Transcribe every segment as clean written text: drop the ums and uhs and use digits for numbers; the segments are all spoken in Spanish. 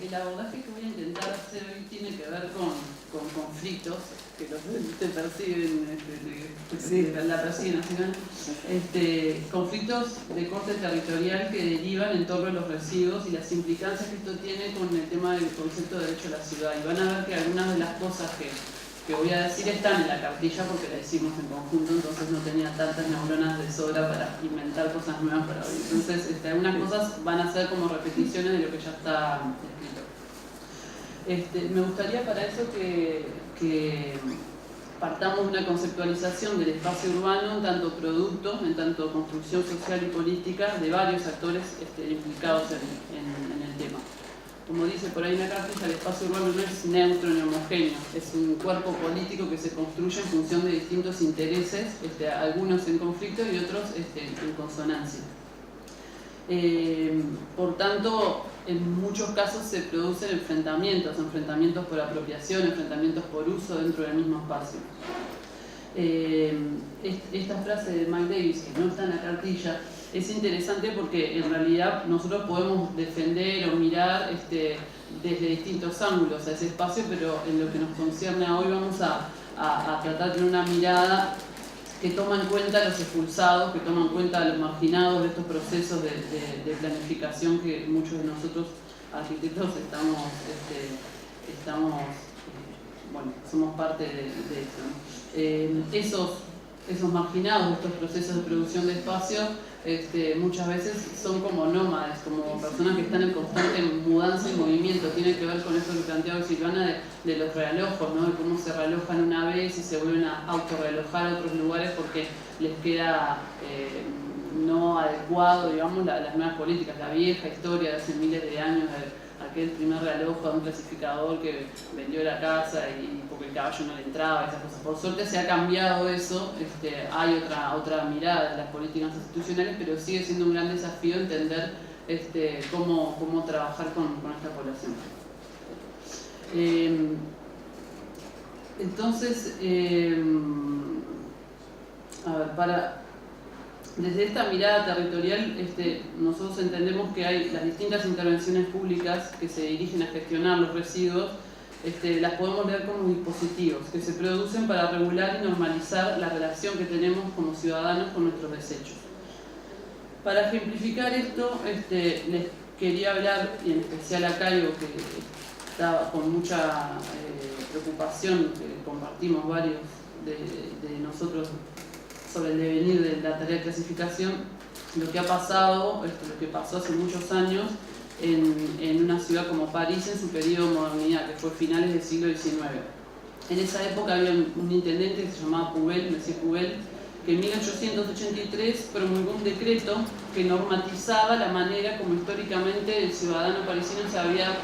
El abordaje que voy a intentar hacer hoy tiene que ver con conflictos que los te perciben, la persiguen nacional, conflictos de corte territorial que derivan en torno a los residuos y las implicancias que esto tiene con el tema del concepto de derecho a la ciudad. Y van a ver que algunas de las cosas que voy a decir están en la cartilla porque la hicimos en conjunto, entonces no tenía tantas neuronas de sobra para inventar cosas nuevas para hoy. Entonces, algunas cosas van a ser como repeticiones de lo que ya está escrito. Me gustaría para eso que partamos de una conceptualización del espacio urbano en tanto producto, en tanto construcción social y política de varios actores implicados en el tema. Como dice por ahí en la cartilla, el espacio urbano no es neutro ni homogéneo, es un cuerpo político que se construye en función de distintos intereses, algunos en conflicto y otros en consonancia. Por tanto, en muchos casos se producen enfrentamientos por apropiación, enfrentamientos por uso dentro del mismo espacio. Esta frase de Mike Davis, que no está en la cartilla, es interesante porque en realidad nosotros podemos defender o mirar desde distintos ángulos a ese espacio, pero en lo que nos concierne a hoy vamos a tratar de tener una mirada que toma en cuenta a los expulsados, que toma en cuenta a los marginados de estos procesos de planificación que muchos de nosotros arquitectos somos parte de esto, ¿no? Esos marginados de estos procesos de producción de espacio muchas veces son como nómades, como personas que están en constante mudanza y movimiento. Tiene que ver con esto que planteaba Silvana de los realojos, ¿no? De cómo se realojan una vez y se vuelven a autorrealojar a otros lugares porque les queda no adecuado, digamos, las nuevas políticas, la vieja historia de hace miles de años, aquel primer realojo de un clasificador que vendió la casa y porque el caballo no le entraba, esas cosas. Por suerte se ha cambiado eso, hay otra mirada de las políticas institucionales, pero sigue siendo un gran desafío entender cómo trabajar con esta población. Entonces, desde esta mirada territorial, nosotros entendemos que hay las distintas intervenciones públicas que se dirigen a gestionar los residuos, las podemos ver como dispositivos que se producen para regular y normalizar la relación que tenemos como ciudadanos con nuestros desechos. Para ejemplificar esto, les quería hablar, y en especial a Caio, que estaba con mucha preocupación, que compartimos varios de nosotros, sobre el devenir de la tarea de clasificación, lo que ha pasado, lo que pasó hace muchos años en una ciudad como París en su periodo de modernidad, que fue finales del siglo XIX. En esa época había un intendente que se llamaba Puvel, Monsieur Puvel, que en 1883 promulgó un decreto que normatizaba la manera como históricamente el ciudadano parisino se había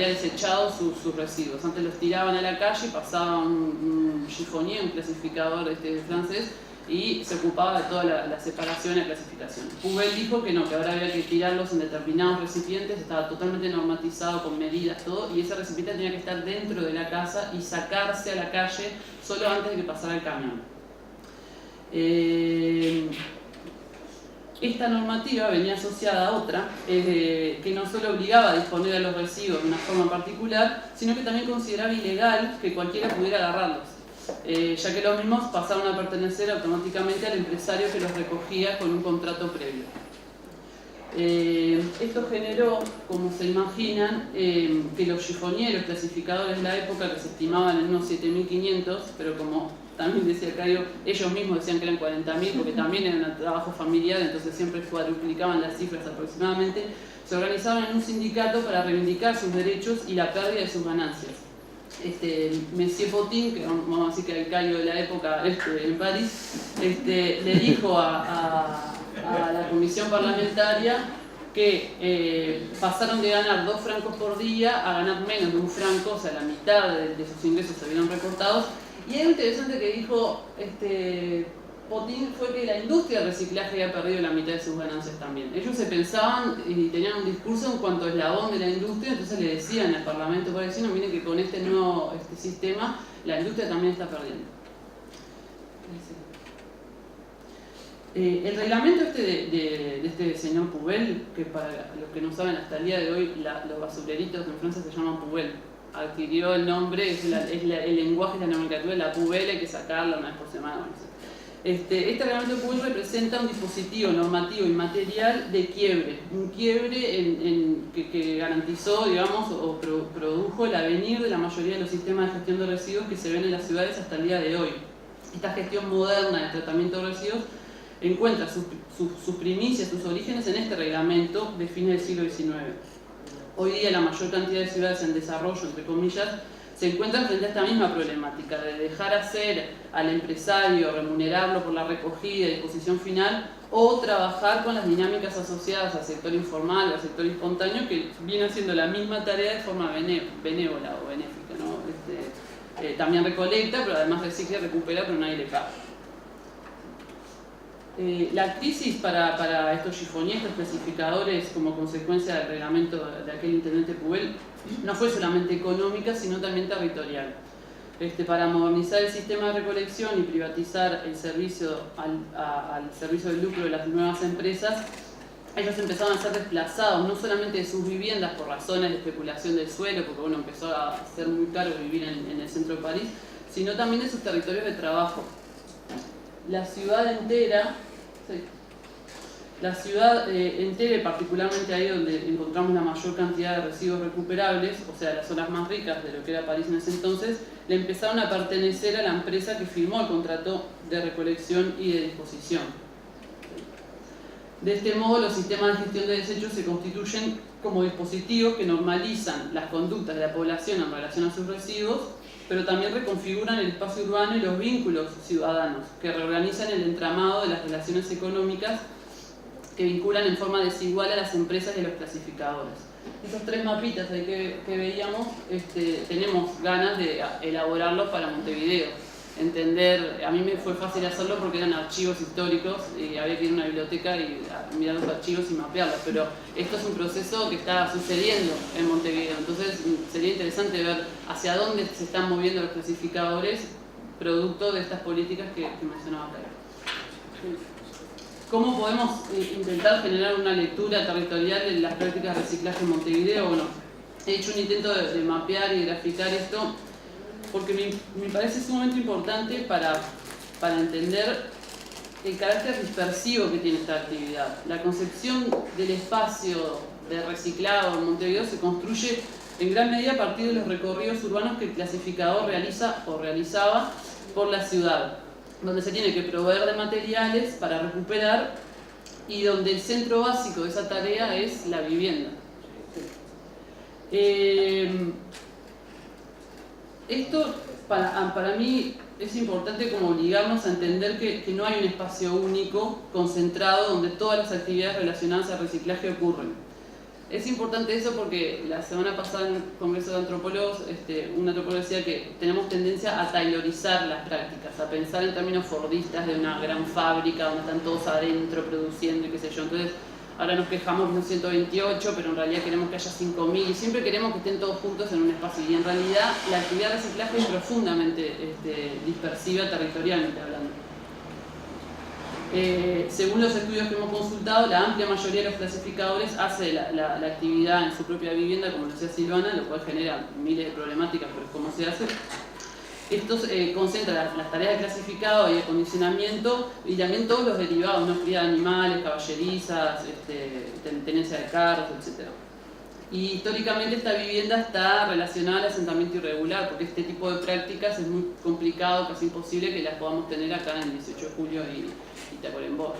desechado sus residuos. Antes los tiraban a la calle, pasaba un chiffonier, un clasificador francés, y se ocupaba de toda la separación y la clasificación. Puvel dijo que no, que ahora había que tirarlos en determinados recipientes, estaba totalmente normatizado con medidas, todo, y ese recipiente tenía que estar dentro de la casa y sacarse a la calle solo antes de que pasara el camión. Esta normativa venía asociada a otra, que no solo obligaba a disponer a los residuos de una forma particular, sino que también consideraba ilegal que cualquiera pudiera agarrarlos, ya que los mismos pasaban a pertenecer automáticamente al empresario que los recogía con un contrato previo. Esto generó, como se imaginan, que los chifonieros clasificadores de la época, que se estimaban en unos 7.500, pero como también decía Caio, ellos mismos decían que eran 40.000 porque también era un trabajo familiar, entonces siempre cuadruplicaban las cifras aproximadamente, se organizaban en un sindicato para reivindicar sus derechos y la pérdida de sus ganancias. Monsieur Potin, que vamos a decir que era el Caio de la época en París, le dijo a la comisión parlamentaria que pasaron de ganar 2 francos por día a ganar menos de 1 franco, o sea, la mitad de sus ingresos se vieron recortados. Y algo interesante que dijo Potin fue que la industria del reciclaje había perdido la mitad de sus ganancias también. Ellos se pensaban y tenían un discurso en cuanto a eslabón de la industria, entonces le decían al Parlamento parisino, miren que con este nuevo sistema la industria también está perdiendo. El reglamento de este señor Poubelle, que para los que no saben, hasta el día de hoy los basureritos en Francia se llaman Poubelle. Adquirió el nombre, el lenguaje, la nomenclatura de la poubelle, hay que sacarla una vez por semana. Este reglamento de Poubelle representa un dispositivo normativo y material de quiebre, un quiebre que garantizó, digamos, o produjo el avenir de la mayoría de los sistemas de gestión de residuos que se ven en las ciudades hasta el día de hoy. Esta gestión moderna de tratamiento de residuos encuentra sus primicias, sus orígenes en este reglamento de fines del siglo XIX. Hoy día la mayor cantidad de ciudades en desarrollo, entre comillas, se encuentran frente a esta misma problemática de dejar hacer al empresario, remunerarlo por la recogida y disposición final, o trabajar con las dinámicas asociadas al sector informal, al sector espontáneo, que viene haciendo la misma tarea de forma benévola o benéfica, ¿no? También recolecta, pero además recicla y recupera, pero nadie le paga. La crisis para estos chifoniers, estos clasificadores, como consecuencia del reglamento de aquel intendente Poubelle, no fue solamente económica, sino también territorial. Para modernizar el sistema de recolección y privatizar el servicio al servicio del lucro de las nuevas empresas, ellos empezaron a ser desplazados no solamente de sus viviendas por razones de especulación del suelo, porque bueno, empezó a ser muy caro vivir en el centro de París, sino también de sus territorios de trabajo. La ciudad entera, particularmente ahí donde encontramos la mayor cantidad de residuos recuperables, o sea, las zonas más ricas de lo que era París en ese entonces, le empezaron a pertenecer a la empresa que firmó el contrato de recolección y de disposición. De este modo, los sistemas de gestión de desechos se constituyen como dispositivos que normalizan las conductas de la población en relación a sus residuos, pero también reconfiguran el espacio urbano y los vínculos ciudadanos, que reorganizan el entramado de las relaciones económicas que vinculan en forma desigual a las empresas y a los clasificadores. Esos tres mapitas ahí que veíamos, tenemos ganas de elaborarlos para Montevideo. A mí me fue fácil hacerlo porque eran archivos históricos y había que ir a una biblioteca y mirar los archivos y mapearlos, pero esto es un proceso que está sucediendo en Montevideo, entonces sería interesante ver hacia dónde se están moviendo los clasificadores producto de estas políticas que mencionaba acá. ¿Cómo podemos intentar generar una lectura territorial de las prácticas de reciclaje en Montevideo? Bueno, he hecho un intento de mapear y graficar esto porque me parece sumamente importante para entender el carácter dispersivo que tiene esta actividad. La concepción del espacio de reciclado en Montevideo se construye en gran medida a partir de los recorridos urbanos que el clasificador realiza o realizaba por la ciudad, donde se tiene que proveer de materiales para recuperar y donde el centro básico de esa tarea es la vivienda. Esto para mí es importante como obligarnos a entender que no hay un espacio único, concentrado, donde todas las actividades relacionadas al reciclaje ocurren. Es importante eso porque la semana pasada en el Congreso de Antropólogos, un antropólogo decía que tenemos tendencia a taylorizar las prácticas, a pensar en términos fordistas de una gran fábrica donde están todos adentro produciendo y qué sé yo. Entonces, ahora nos quejamos de unos 128, pero en realidad queremos que haya 5.000 y siempre queremos que estén todos juntos en un espacio. Y en realidad la actividad de reciclaje es profundamente dispersiva territorialmente hablando. Según los estudios que hemos consultado, la amplia mayoría de los clasificadores hace la actividad en su propia vivienda, como decía Silvana, lo cual genera miles de problemáticas, pero es como se hace. Estos concentran las tareas de clasificado y acondicionamiento y también todos los derivados, ¿no? Cría de animales, caballerizas, tenencia de carros, etc. Y históricamente esta vivienda está relacionada al asentamiento irregular, porque este tipo de prácticas es muy complicado, casi imposible que las podamos tener acá en el 18 de julio y Tacuarembó.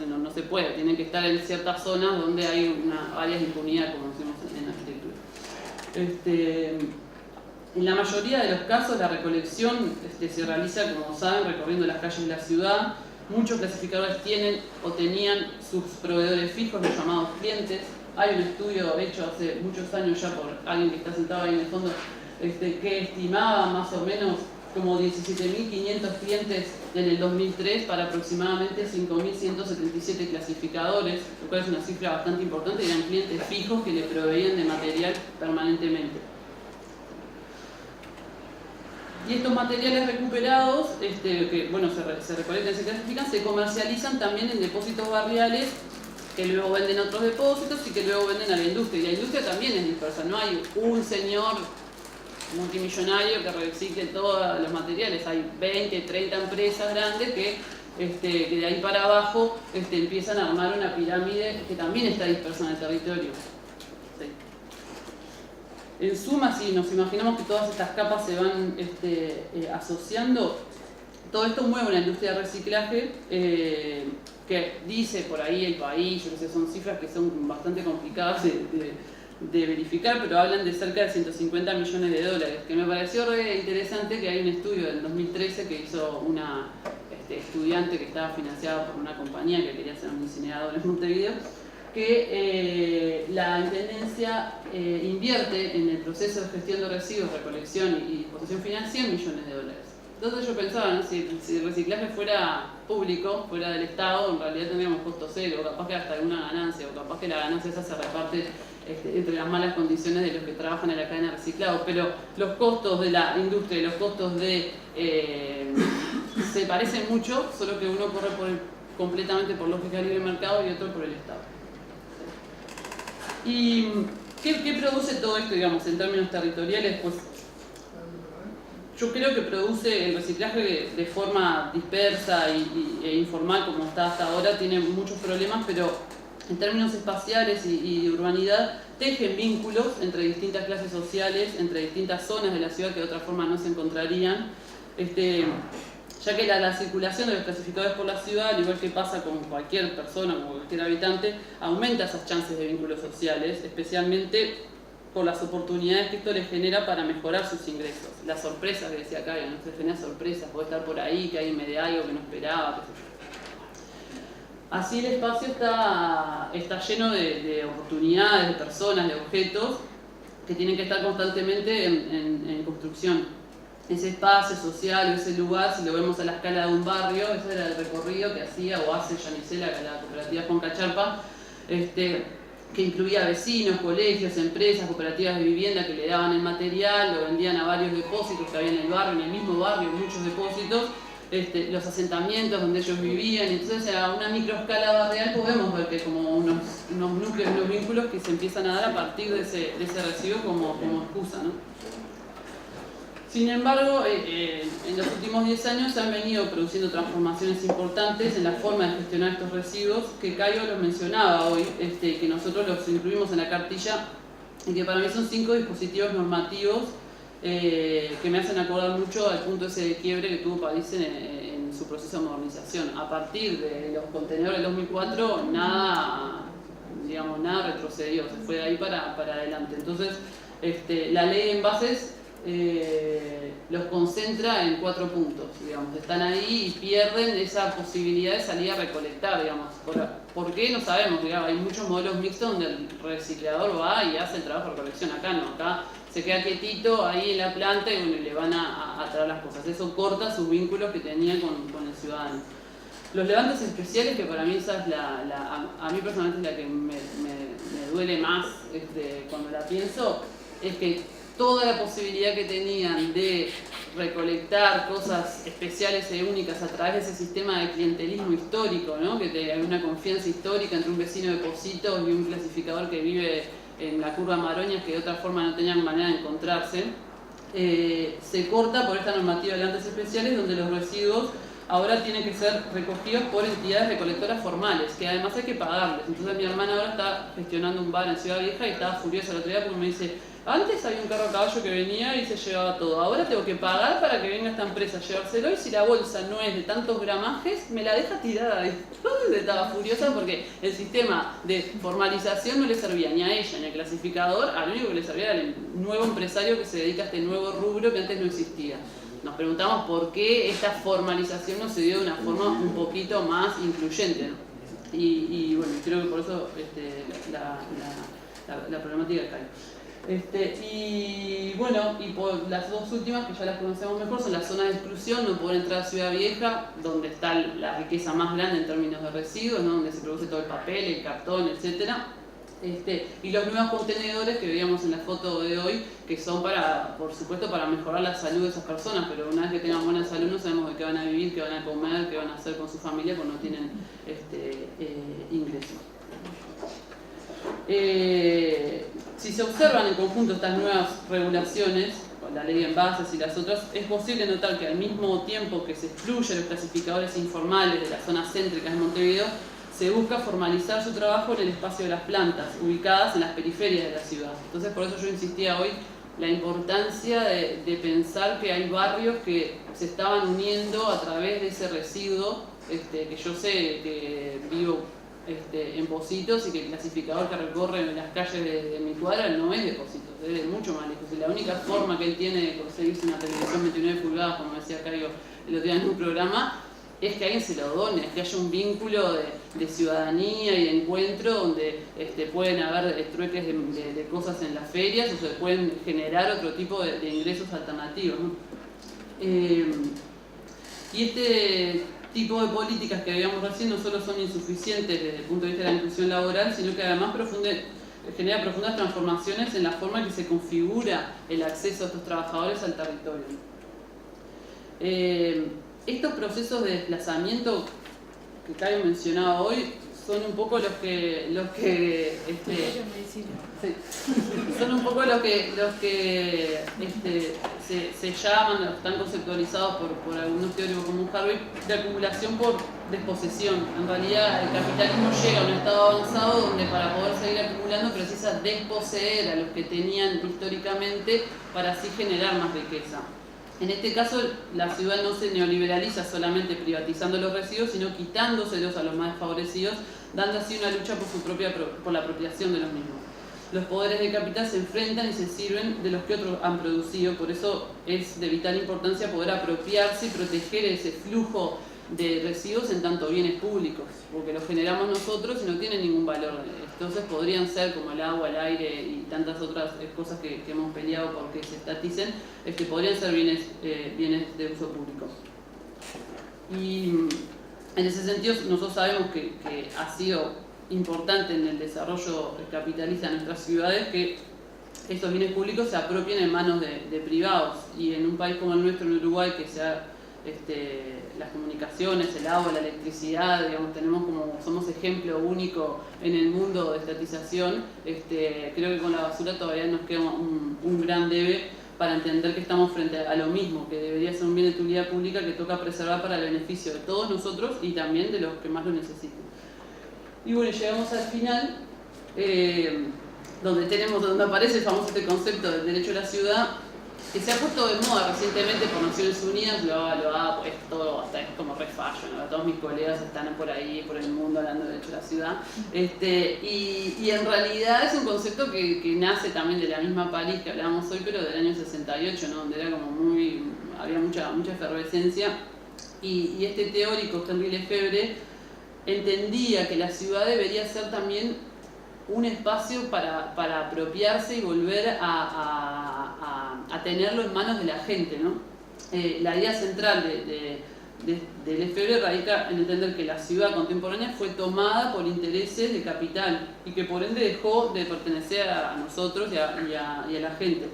No se puede, tienen que estar en ciertas zonas donde hay áreas de impunidad, como decimos en arquitectura. En la mayoría de los casos la recolección se realiza, como saben, recorriendo las calles de la ciudad. Muchos clasificadores tienen o tenían sus proveedores fijos, los llamados clientes. Hay un estudio hecho hace muchos años ya por alguien que está sentado ahí en el fondo, que estimaba más o menos como 17.500 clientes en el 2003 para aproximadamente 5.177 clasificadores, lo cual es una cifra bastante importante, eran clientes fijos que le proveían de material permanentemente. Y estos materiales recuperados, que bueno, se recolectan y se clasifican, se comercializan también en depósitos barriales que luego venden a otros depósitos y que luego venden a la industria. Y la industria también es dispersa, no hay un señor multimillonario que recicle todos los materiales, hay 20, 30 empresas grandes que de ahí para abajo empiezan a armar una pirámide que también está dispersa en el territorio. Sí. En suma, si nos imaginamos que todas estas capas se van asociando, todo esto mueve una industria de reciclaje que dice por ahí el país, yo no sé, son cifras que son bastante complicadas de verificar, pero hablan de cerca de 150 millones de dólares, que me pareció re interesante que hay un estudio del 2013 que hizo una estudiante que estaba financiada por una compañía que quería hacer un incinerador en Montevideo, que la Intendencia invierte en el proceso de gestión de residuos, recolección y disposición final 100 millones de dólares. Entonces yo pensaba, ¿no? si el reciclaje fuera público, fuera del Estado, en realidad tendríamos costo cero, o capaz que hasta alguna ganancia, o capaz que la ganancia esa se reparte entre las malas condiciones de los que trabajan en la cadena de reciclado, pero los costos de la industria y los costos se parecen mucho, solo que uno corre completamente por lógica de libre mercado y otro por el Estado. ¿Y qué produce todo esto, digamos, en términos territoriales? Pues yo creo que produce el reciclaje de forma dispersa e informal, como está hasta ahora, tiene muchos problemas, pero en términos espaciales y de urbanidad, tejen vínculos entre distintas clases sociales, entre distintas zonas de la ciudad que de otra forma no se encontrarían, ya que la circulación de los clasificadores por la ciudad, al igual que pasa con cualquier persona, con cualquier habitante, aumenta esas chances de vínculos sociales, especialmente por las oportunidades que esto les genera para mejorar sus ingresos. Las sorpresas que decía acá, no se genera sorpresas, puede estar por ahí, que alguien me dé algo que no esperaba, qué sé yo. Así el espacio está lleno de oportunidades, de personas, de objetos que tienen que estar constantemente en construcción. Ese espacio social o ese lugar, si lo vemos a la escala de un barrio, ese era el recorrido que hacía o hace Yanicela, la cooperativa Juan Cacharpa, que incluía vecinos, colegios, empresas, cooperativas de vivienda que le daban el material, lo vendían a varios depósitos que había en el barrio, en el mismo barrio, muchos depósitos, los asentamientos donde ellos vivían. Entonces a una microescala barrial podemos ver que como unos núcleos, unos vínculos que se empiezan a dar a partir de ese residuo como excusa, ¿no? Sin embargo, en los últimos 10 años se han venido produciendo transformaciones importantes en la forma de gestionar estos residuos, que Caio los mencionaba hoy, que nosotros los incluimos en la cartilla, y que para mí son 5 dispositivos normativos que me hacen acordar mucho al punto ese de quiebre que tuvo París en su proceso de modernización. A partir de los contenedores del 2004, nada retrocedió, se fue de ahí para adelante. Entonces, la ley de envases los concentra en 4 puntos, digamos, están ahí y pierden esa posibilidad de salir a recolectar, digamos. ¿Por qué? No sabemos, digamos, hay muchos modelos mixtos donde el reciclador va y hace el trabajo de recolección, acá no, acá se queda quietito ahí en la planta y bueno, le van a traer las cosas, eso corta sus vínculos que tenía con el ciudadano. Los levantes especiales, que para mí esa es a mí personalmente es la que me duele más cuando la pienso, es que toda la posibilidad que tenían de recolectar cosas especiales e únicas a través de ese sistema de clientelismo histórico, ¿no? Que hay una confianza histórica entre un vecino de Pocitos y un clasificador que vive en la curva Maroñas, que de otra forma no tenían manera de encontrarse, se corta por esta normativa de levantes especiales, donde los residuos ahora tienen que ser recogidos por entidades recolectoras formales, que además hay que pagarles. Entonces mi hermana ahora está gestionando un bar en Ciudad Vieja y estaba furiosa el otro día porque me dice: antes había un carro a caballo que venía y se llevaba todo, ahora tengo que pagar para que venga esta empresa a llevárselo, y si la bolsa no es de tantos gramajes, me la deja tirada. Entonces estaba furiosa porque el sistema de formalización no le servía ni a ella ni al clasificador, al único que le servía era el nuevo empresario que se dedica a este nuevo rubro que antes no existía. Nos preguntamos por qué esta formalización no se dio de una forma un poquito más incluyente, ¿no? Y bueno, creo que por eso la problemática de Caio. Y bueno, y por las dos últimas, que ya las conocemos mejor, son las zonas de exclusión, no poder entrar a Ciudad Vieja, donde está la riqueza más grande en términos de residuos, ¿no? Donde se produce todo el papel, el cartón, etc. Y los nuevos contenedores que veíamos en la foto de hoy, que son por supuesto, para mejorar la salud de esas personas, pero una vez que tengan buena salud no sabemos de qué van a vivir, qué van a comer, qué van a hacer con su familia, porque no tienen ingresos. Si se observan en conjunto estas nuevas regulaciones, con la ley de envases y las otras, es posible notar que al mismo tiempo que se excluyen los clasificadores informales de las zonas céntricas de Montevideo, se busca formalizar su trabajo en el espacio de las plantas, ubicadas en las periferias de la ciudad. Entonces, por eso yo insistía hoy la importancia de pensar que hay barrios que se estaban uniendo a través de ese residuo, que yo sé que vivo en Pocitos y que el clasificador que recorre en las calles de mi cuadra no es de Pocitos, es de mucho más lejos. Y la única forma que él tiene de conseguirse una televisión 29 pulgadas, como decía Caio el otro día en un programa, es que alguien se lo done, que haya un vínculo de ciudadanía y de encuentro donde pueden haber trueques de cosas en las ferias o se pueden generar otro tipo de ingresos alternativos, ¿no? Y este tipo de políticas que veíamos recién no solo son insuficientes desde el punto de vista de la inclusión laboral, sino que además genera profundas transformaciones en la forma en que se configura el acceso a estos trabajadores al territorio. Estos procesos de desplazamiento que Caio mencionaba hoy son un poco los que son un poco los que se llaman, están conceptualizados por algunos teóricos como Harvey, de acumulación por desposesión. En realidad el capitalismo llega a un estado avanzado donde para poder seguir acumulando precisa desposeer a los que tenían históricamente para así generar más riqueza. En este caso, la ciudad no se neoliberaliza solamente privatizando los residuos, sino quitándoselos a los más desfavorecidos, dando así una lucha por la apropiación de los mismos. Los poderes de capital se enfrentan y se sirven de los que otros han producido, por eso es de vital importancia poder apropiarse y proteger ese flujo de residuos en tanto bienes públicos, porque los generamos nosotros y no tienen ningún valor. Entonces podrían ser como el agua, el aire y tantas otras cosas que hemos peleado porque se estaticen, podrían ser bienes de uso público. Y en ese sentido nosotros sabemos que ha sido importante en el desarrollo capitalista de nuestras ciudades que estos bienes públicos se apropien en manos de privados, y en un país como el nuestro, en Uruguay, que sea las comunicaciones, el agua, la electricidad, digamos, somos ejemplo único en el mundo de estatización. Creo que con la basura todavía nos queda un gran debe para entender que estamos frente a lo mismo, que debería ser un bien de utilidad pública que toca preservar para el beneficio de todos nosotros y también de los que más lo necesiten. Y bueno, llegamos al final, donde aparece el famoso concepto del derecho a la ciudad, que se ha puesto de moda recientemente por Naciones Unidas, lo ha puesto, hasta es como re fashion, ¿no? Todos mis colegas están por ahí, por el mundo, hablando de derecho a la ciudad. Y en realidad es un concepto que nace también de la misma París que hablábamos hoy, pero del año 68, ¿no? Donde era como había mucha efervescencia. Y este teórico, Henri Lefebvre, entendía que la ciudad debería ser también un espacio para apropiarse y volver a tenerlo en manos de la gente, ¿no? La idea central de Lefebvre radica en entender que la ciudad contemporánea fue tomada por intereses de capital y que por ende dejó de pertenecer a nosotros y a la gente.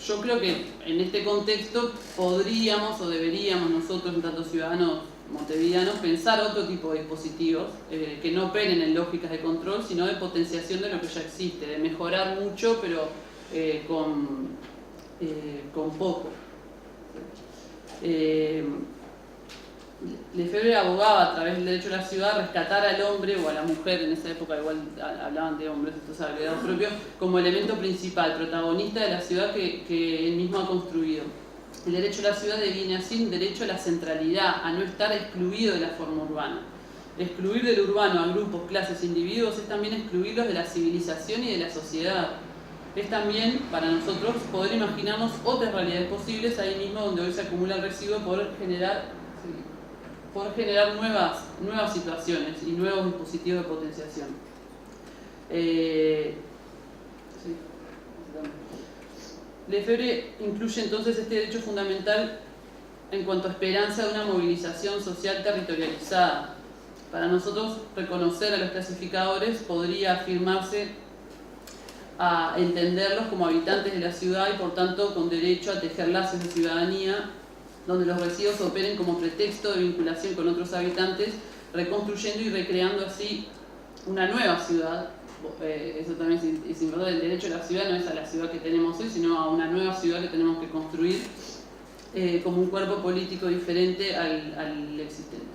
Yo creo que en este contexto podríamos o deberíamos nosotros, en tanto ciudadanos montevideanos, pensar otro tipo de dispositivos que no operen en lógicas de control, sino de potenciación de lo que ya existe, de mejorar mucho pero con poco. Lefebvre abogaba a través del derecho a la ciudad a rescatar al hombre o a la mujer, en esa época igual hablaban de hombres, estos agregados propios, como elemento principal, protagonista de la ciudad que él mismo ha construido. El derecho a la ciudad deviene así un derecho a la centralidad, a no estar excluido de la forma urbana. Excluir del urbano a grupos, clases, individuos es también excluirlos de la civilización y de la sociedad. Es también, para nosotros, poder imaginarnos otras realidades posibles ahí mismo donde hoy se acumula el residuo, poder generar nuevas situaciones y nuevos dispositivos de potenciación. Lefebvre incluye entonces este derecho fundamental en cuanto a esperanza de una movilización social territorializada. Para nosotros, reconocer a los clasificadores podría afirmarse a entenderlos como habitantes de la ciudad y por tanto con derecho a tejer lazos de ciudadanía, donde los residuos operen como pretexto de vinculación con otros habitantes, reconstruyendo y recreando así una nueva ciudad. Eso también es importante. El derecho a la ciudad no es a la ciudad que tenemos hoy, sino a una nueva ciudad que tenemos que construir como un cuerpo político diferente al existente.